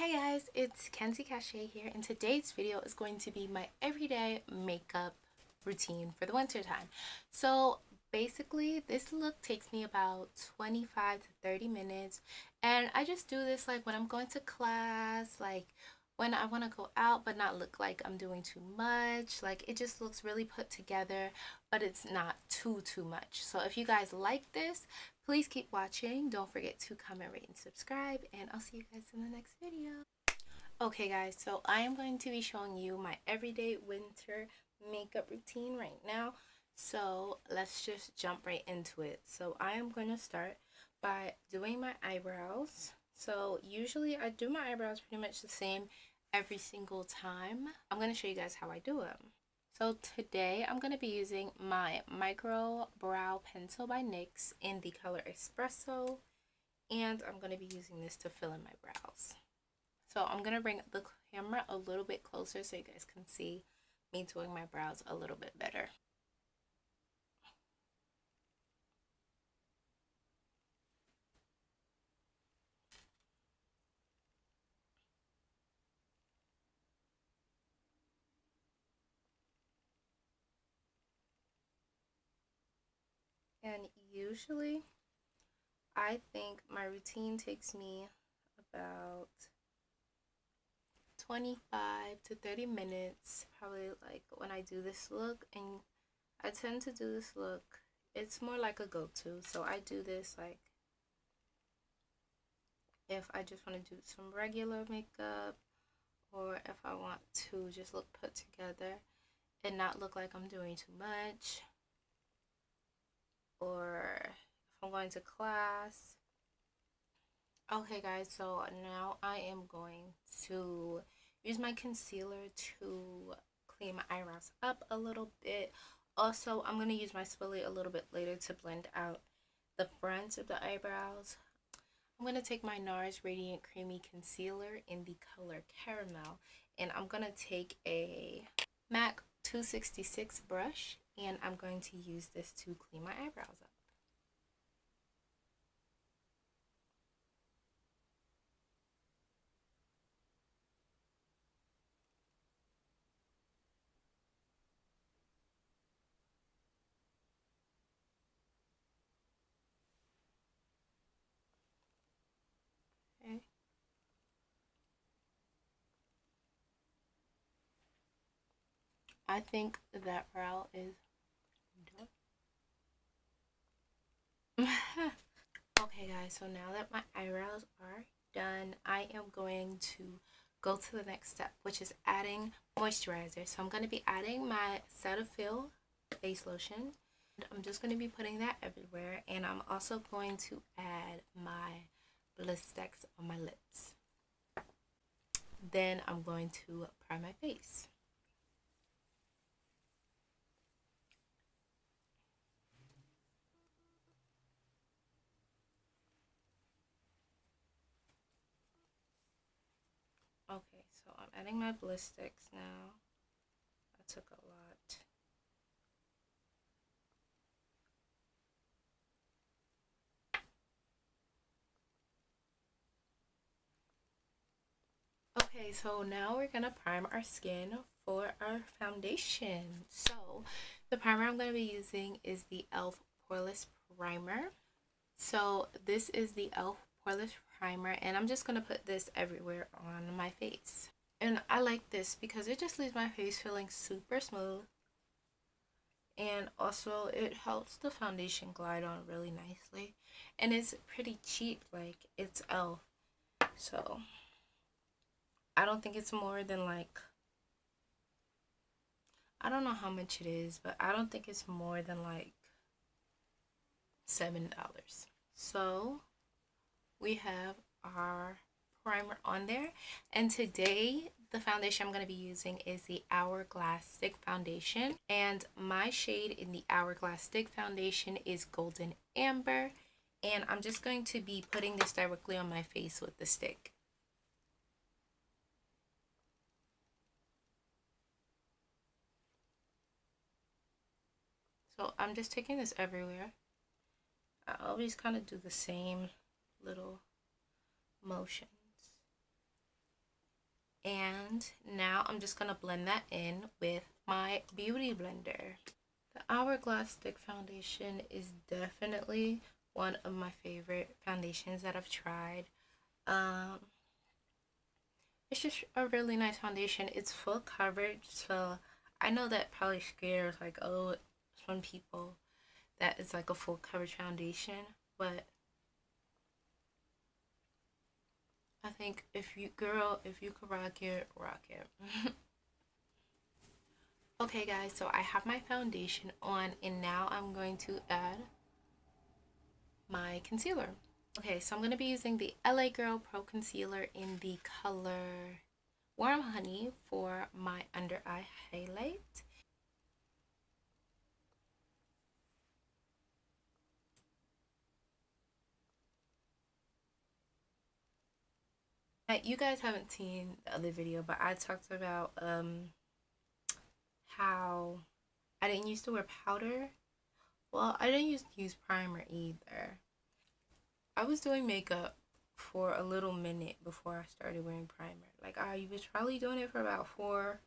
Hey guys, it's Kenzi Kashae here, and today's video is going to be my everyday makeup routine for the winter time. So basically, this look takes me about 25 to 30 minutes, and I just do this like when I'm going to class, like when I want to go out but not look like I'm doing too much. Like it just looks really put together, but it's not too much. So if you guys like this, please keep watching. Don't forget to comment, rate, and subscribe, and I'll see you guys in the next video. Okay guys, so I am going to be showing you my everyday winter makeup routine right now. So let's just jump right into it. So I am going to start by doing my eyebrows. So usually I do my eyebrows pretty much the same every single time. I'm going to show you guys how I do them. So today I'm going to be using my micro brow pencil by NYX in the color Espresso, and I'm going to be using this to fill in my brows. So I'm going to bring the camera a little bit closer so you guys can see me doing my brows a little bit better. And usually I think my routine takes me about 25 to 30 minutes, probably, like when I do this look. And I tend to do this look, it's more like a go-to. So I do this like if I just want to do some regular makeup, or if I want to just look put together and not look like I'm doing too much, or if I'm going to class. Okay guys, so now I am going to use my concealer to clean my eyebrows up a little bit. Also, I'm going to use my spoolie a little bit later to blend out the front of the eyebrows. I'm going to take my Nars Radiant Creamy Concealer in the color Caramel, and I'm going to take a MAC 266 brush, and I'm going to use this to clean my eyebrows up. Okay. I think that brow is done. Okay guys, so now that my eyebrows are done, I am going to go to the next step, which is adding moisturizer. So I'm going to be adding my Cetaphil face lotion. I'm just going to be putting that everywhere, and I'm also going to add my Blistex on my lips. Then I'm going to prime my face. Okay, so I'm adding my Blistex now. I took a lot. Okay, so now we're gonna prime our skin for our foundation. So the primer I'm gonna be using is the e.l.f. Poreless primer. So this is the e.l.f. Poreless primer, and I'm just gonna put this everywhere on my face. And I like this because it just leaves my face feeling super smooth, and also it helps the foundation glide on really nicely, and it's pretty cheap. Like, it's e.l.f. So I don't think it's more than, like, I don't know how much it is, but I don't think it's more than like $7. So we have our primer on there, and today the foundation I'm going to be using is the Hourglass Stick Foundation, and my shade in the Hourglass Stick Foundation is Golden Amber, and I'm just going to be putting this directly on my face with the stick. So I'm just taking this everywhere. I always kind of do the same little motions. And now I'm just gonna blend that in with my beauty blender. The Hourglass stick foundation is definitely one of my favorite foundations that I've tried. It's just a really nice foundation. It's full coverage, so I know that probably scares like, oh, some people that it's like a full coverage foundation, but I think if you could rock it, rock it. Okay guys, so I have my foundation on and now I'm going to add my concealer. Okay, so I'm going to be using the LA Girl Pro Concealer in the color Warm Honey for my under eye highlight. You guys haven't seen the other video, but I talked about how I didn't used to wear powder. Well, I didn't used to use primer either. I was doing makeup for a little minute before I started wearing primer. Like I was probably doing it for about 4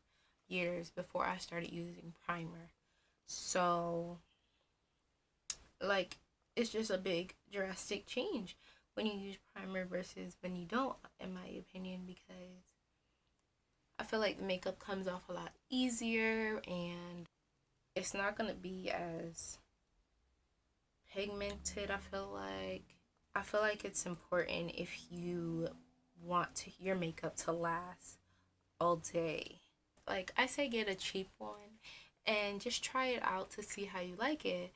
years before I started using primer. So like it's just a big drastic change when you use primer versus when you don't, in my opinion, because I feel like the makeup comes off a lot easier and it's not gonna be as pigmented. I feel like it's important if you want your makeup to last all day. Like I say, get a cheap one and just try it out to see how you like it,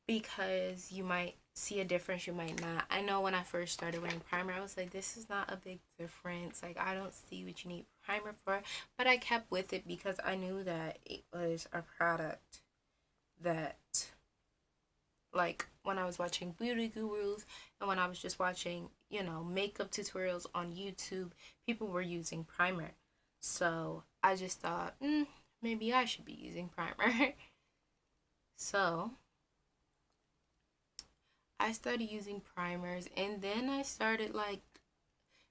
because you might see a difference, you might not. I know when I first started wearing primer, I was like, this is not a big difference. Like I don't see what you need primer for, but I kept with it because I knew that it was a product that, like when I was watching beauty gurus and when I was just watching, you know, makeup tutorials on YouTube, people were using primer. So I just thought, maybe I should be using primer. So I started using primers and then I started like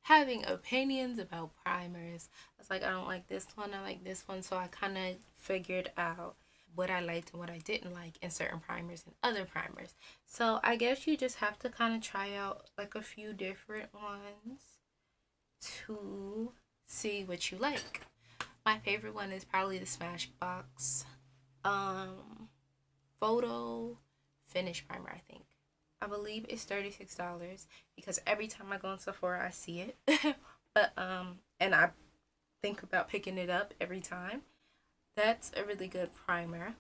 having opinions about primers. I was like, I don't like this one, I like this one. So I kind of figured out what I liked and what I didn't like in certain primers and other primers. So I guess you just have to kind of try out like a few different ones to see what you like. My favorite one is probably the Smashbox Photo Finish Primer, I think. I believe it's $36 because every time I go in Sephora I see it. But and I think about picking it up every time. That's a really good primer.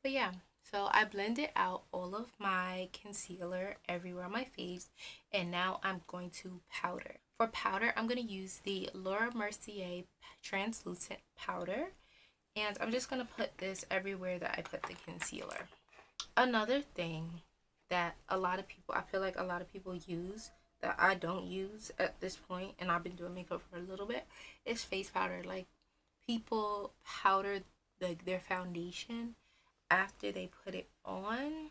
But yeah, so I blended out all of my concealer everywhere on my face, and now I'm going to powder. For powder, I'm going to use the Mercier Translucent powder, and I'm just going to put this everywhere that I put the concealer. Another thing that I feel like a lot of people use that I don't use at this point, and I've been doing makeup for a little bit, is face powder. Like people powder their foundation after they put it on,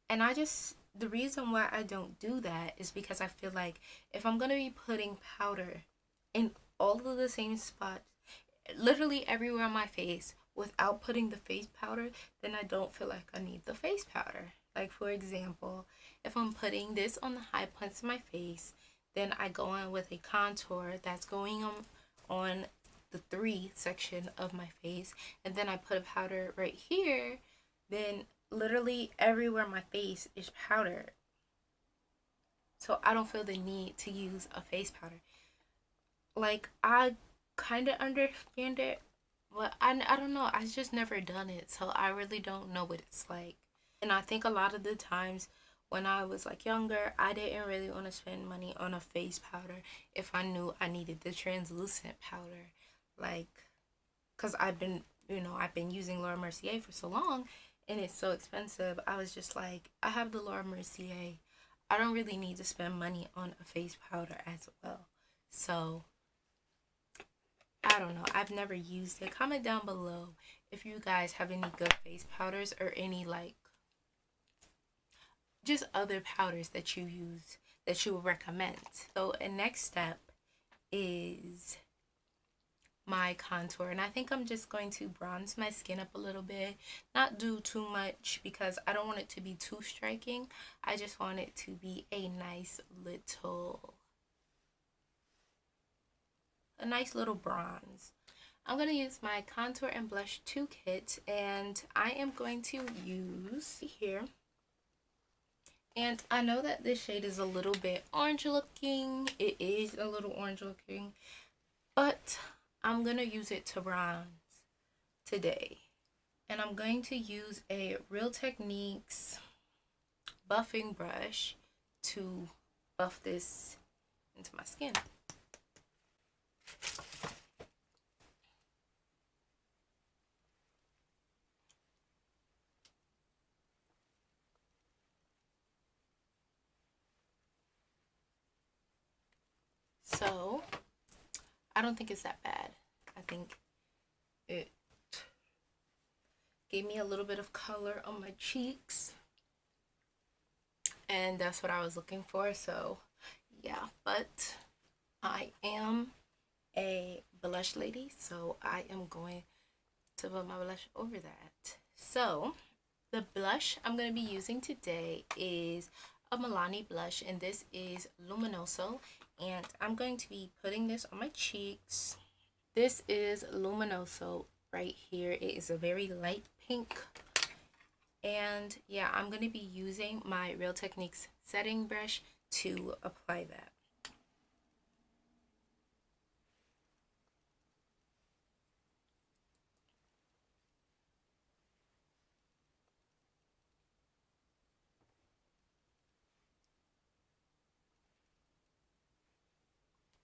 and the reason why I don't do that is because I feel like if I'm gonna be putting powder in all of the same spots, literally everywhere on my face, without putting the face powder, then I don't feel like I need the face powder. Like for example, if I'm putting this on the high points of my face, then I go in with a contour that's going on the 3 section of my face, and then I put a powder right here, then literally everywhere my face is powdered. So I don't feel the need to use a face powder. Like I kind of understand it, but I don't know. I just never done it, so I really don't know what it's like. And I think a lot of the times when I was like younger, I didn't really want to spend money on a face powder if I knew I needed the translucent powder. Like, cause I've been using Laura Mercier for so long, and it's so expensive. I was just like, I have the Laura Mercier. I don't really need to spend money on a face powder as well. So I don't know. I've never used it. Comment down below if you guys have any good face powders or any like just other powders that you use that you would recommend. So a next step is my contour, and I think I'm just going to bronze my skin up a little bit, not do too much because I don't want it to be too striking. I just want it to be a nice little bronze. I'm going to use my contour and blush 2 kit, and I am going to use here, and I know that this shade is a little bit orange looking. It is a little orange looking, but I'm going to use it to bronze today. And I'm going to use a Real Techniques buffing brush to buff this into my skin. So I don't think it's that bad. I think it gave me a little bit of color on my cheeks, and that's what I was looking for. So yeah, but I am a blush lady, so I am going to put my blush over that. So the blush I'm going to be using today is a Milani blush, and this is Luminoso, and I'm going to be putting this on my cheeks. This is Luminoso right here. It is a very light pink, and yeah, I'm going to be using my Real Techniques setting brush to apply that.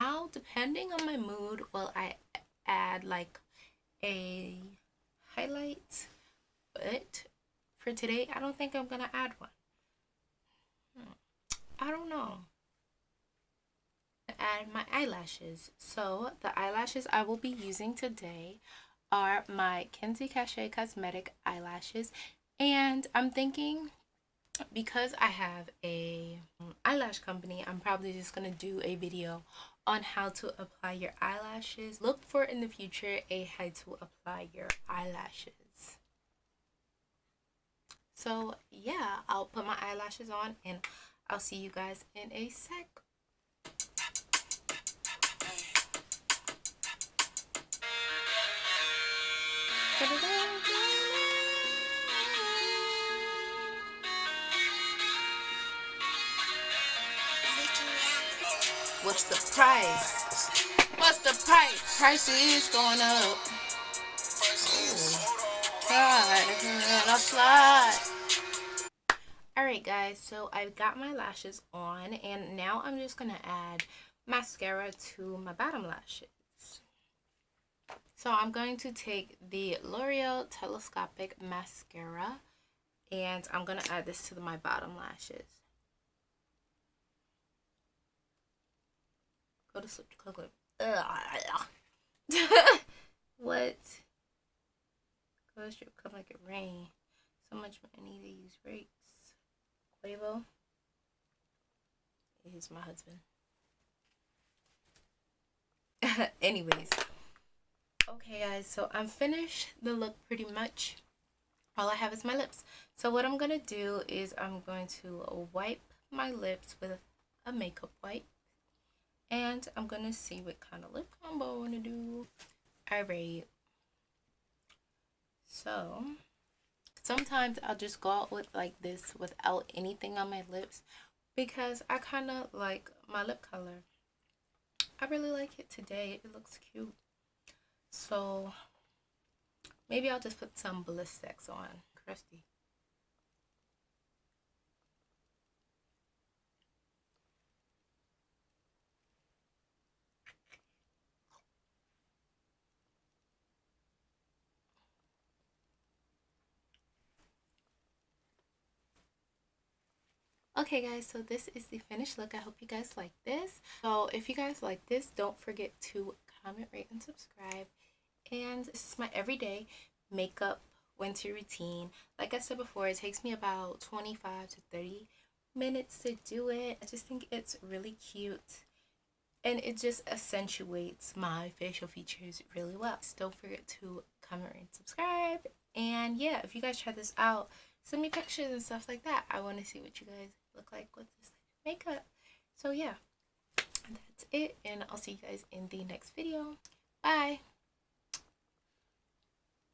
Now, depending on my mood, will I add like a highlight, but for today, I don't think I'm gonna add one. I don't know. Add my eyelashes. So the eyelashes I will be using today are my KenziKashae cosmetic eyelashes, and I'm thinking, because I have a eyelash company, I'm probably just gonna do a video on how to apply your eyelashes. Look for in the future a how to apply your eyelashes. So yeah, I'll put my eyelashes on and I'll see you guys in a sec. What's the price? What's the price? Price is going up. Alright guys, so I've got my lashes on, and now I'm just gonna add mascara to my bottom lashes. So I'm going to take the L'Oreal Telescopic Mascara, and I'm gonna add this to my bottom lashes. Go to sleep, clip. What? Go to strip, come like it rain. So much money to use brakes. Quavo is my husband. Anyways, okay guys, so I'm finished the look pretty much. All I have is my lips. So what I'm gonna do is I'm going to wipe my lips with a makeup wipe, and I'm gonna see what kind of lip combo I want to do. Alright, so sometimes I'll just go out with like this without anything on my lips because I kind of like my lip color. I really like it today. It looks cute. So maybe I'll just put some ballistics on. Crusty. Okay guys, so this is the finished look. I hope you guys like this. So if you guys like this, don't forget to comment, rate, and subscribe. And this is my everyday makeup winter routine. Like I said before, it takes me about 25 to 30 minutes to do it. I just think it's really cute. and it just accentuates my facial features really well. So don't forget to comment and subscribe. And yeah, if you guys try this out, send me pictures and stuff like that. I want to see what you guys look like with this makeup. So yeah, that's it, and I'll see you guys in the next video. Bye.